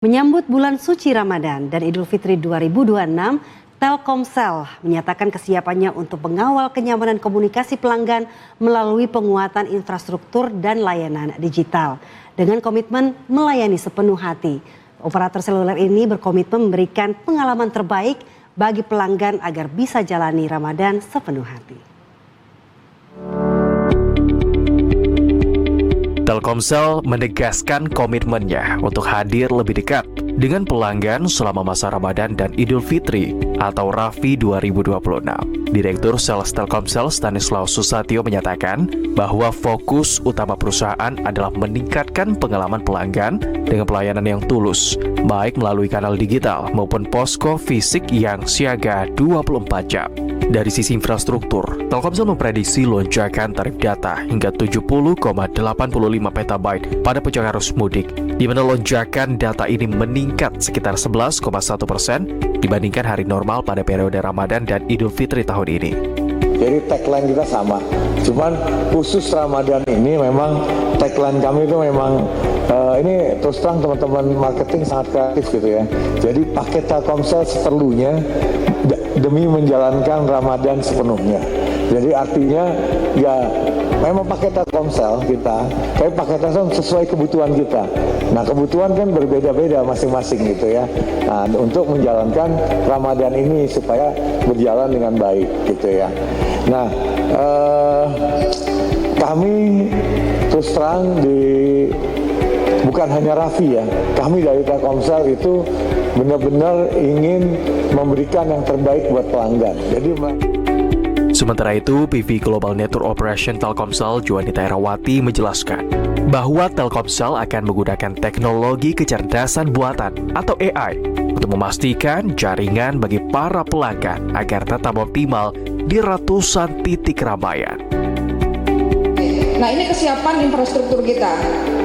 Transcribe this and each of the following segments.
Menyambut bulan suci Ramadan dan Idul Fitri 2026, Telkomsel menyatakan kesiapannya untuk mengawal kenyamanan komunikasi pelanggan melalui penguatan infrastruktur dan layanan digital. Dengan komitmen melayani sepenuh hati, operator seluler ini berkomitmen memberikan pengalaman terbaik bagi pelanggan agar bisa jalani Ramadan sepenuh hati. Telkomsel menegaskan komitmennya untuk hadir lebih dekat dengan pelanggan selama masa Ramadan dan Idul Fitri atau Rafi 2026. Direktur Sales Telkomsel Stanislaus Susatyo menyatakan bahwa fokus utama perusahaan adalah meningkatkan pengalaman pelanggan dengan pelayanan yang tulus, baik melalui kanal digital maupun posko fisik yang siaga 24 jam. Dari sisi infrastruktur, Telkomsel memprediksi lonjakan tarif data hingga 70,85 petabyte pada puncak arus mudik, di mana lonjakan data ini meningkat sekitar 11,1% dibandingkan hari normal pada periode Ramadan dan Idul Fitri tahun ini. Jadi tagline kita sama, cuman khusus Ramadan ini memang tagline kami itu memang ini terus terang teman-teman marketing sangat kreatif gitu ya. Jadi paket Telkomsel seperlunya demi menjalankan Ramadan sepenuhnya. Jadi artinya ya memang paket Telkomsel kita, tapi paket Telkomsel sesuai kebutuhan kita. Nah kebutuhan kan berbeda-beda masing-masing gitu ya. Nah untuk menjalankan Ramadan ini supaya berjalan dengan baik gitu ya. Nah kami terus terang bukan hanya Rafi ya, kami dari Telkomsel itu benar-benar ingin memberikan yang terbaik buat pelanggan. Jadi sementara itu, PV Global Network Operation Telkomsel Juanita Erawati menjelaskan bahwa Telkomsel akan menggunakan teknologi kecerdasan buatan atau AI untuk memastikan jaringan bagi para pelanggan agar tetap optimal di ratusan titik keramaian. Nah ini kesiapan infrastruktur kita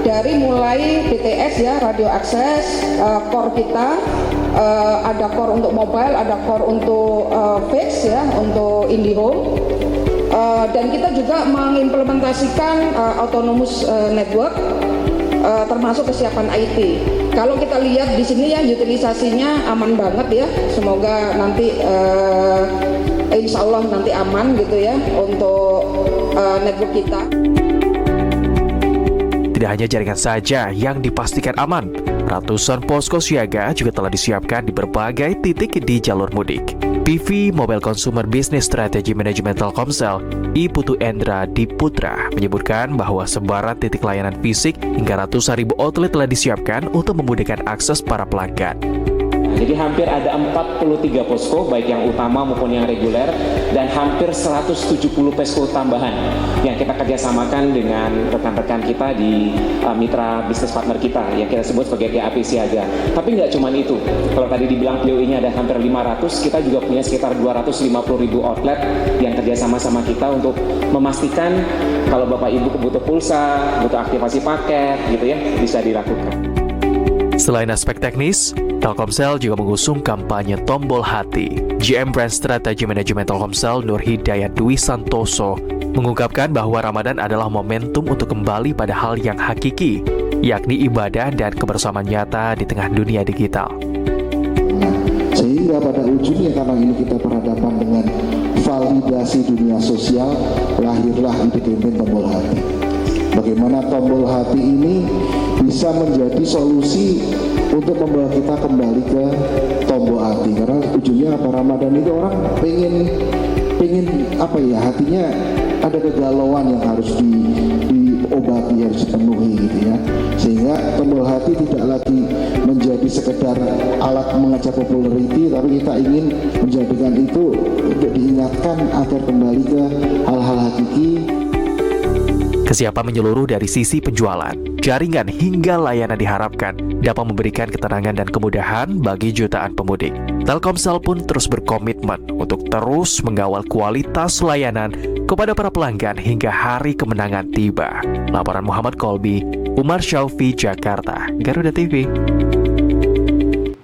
dari mulai BTS ya, radio akses, core kita, ada core untuk mobile, ada core untuk fix ya, untuk IndiHome, dan kita juga mengimplementasikan autonomous network, termasuk kesiapan IT. Kalau kita lihat di sini ya utilisasinya aman banget ya, semoga nanti insya Allah nanti aman gitu ya untuk network kita. Tidak hanya jaringan saja yang dipastikan aman, ratusan posko siaga juga telah disiapkan di berbagai titik di jalur mudik. PV Mobile Consumer Business Strategy Management Telkomsel, I Putu Endra Diputra, menyebutkan bahwa sebaran titik layanan fisik hingga ratusan ribu outlet telah disiapkan untuk memudahkan akses para pelanggan. Jadi hampir ada 43 posko, baik yang utama maupun yang reguler, dan hampir 170 posko tambahan yang kita kerjasamakan dengan rekan-rekan kita di mitra bisnis partner kita yang kita sebut sebagai GAP Siaga. Tapi nggak cuma itu, kalau tadi dibilang POI-nya ada hampir 500, kita juga punya sekitar 250.000 outlet yang kerjasama sama kita untuk memastikan kalau Bapak Ibu butuh pulsa, butuh aktivasi paket gitu ya, bisa dilakukan. Selain aspek teknis, Telkomsel juga mengusung kampanye Tombol Hati. GM Brand Strategy Management Telkomsel Nur Hidayat Dwi Santoso mengungkapkan bahwa Ramadan adalah momentum untuk kembali pada hal yang hakiki, yakni ibadah dan kebersamaan nyata di tengah dunia digital. Sehingga pada ujungnya karena ini kita berhadapan dengan validasi dunia sosial, lahirlah ide campaign Tombol Hati. Bagaimana Tombol Hati ini bisa menjadi solusi untuk membawa kita kembali ke tombol hati, karena ujungnya apa, Ramadan itu orang pengen apa ya, hatinya ada kegalauan yang harus diobati, harus dipenuhi gitu ya, sehingga tombol hati tidak lagi menjadi sekedar alat mengajak popularity, tapi kita ingin menjadikan itu untuk diingatkan agar kembali ke hal-hal hakiki. Kesiapan menyeluruh dari sisi penjualan, jaringan hingga layanan diharapkan dapat memberikan ketenangan dan kemudahan bagi jutaan pemudik. Telkomsel pun terus berkomitmen untuk terus mengawal kualitas layanan kepada para pelanggan hingga hari kemenangan tiba. Laporan Muhammad Kolbi, Umar Syaufi, Jakarta, Garuda TV.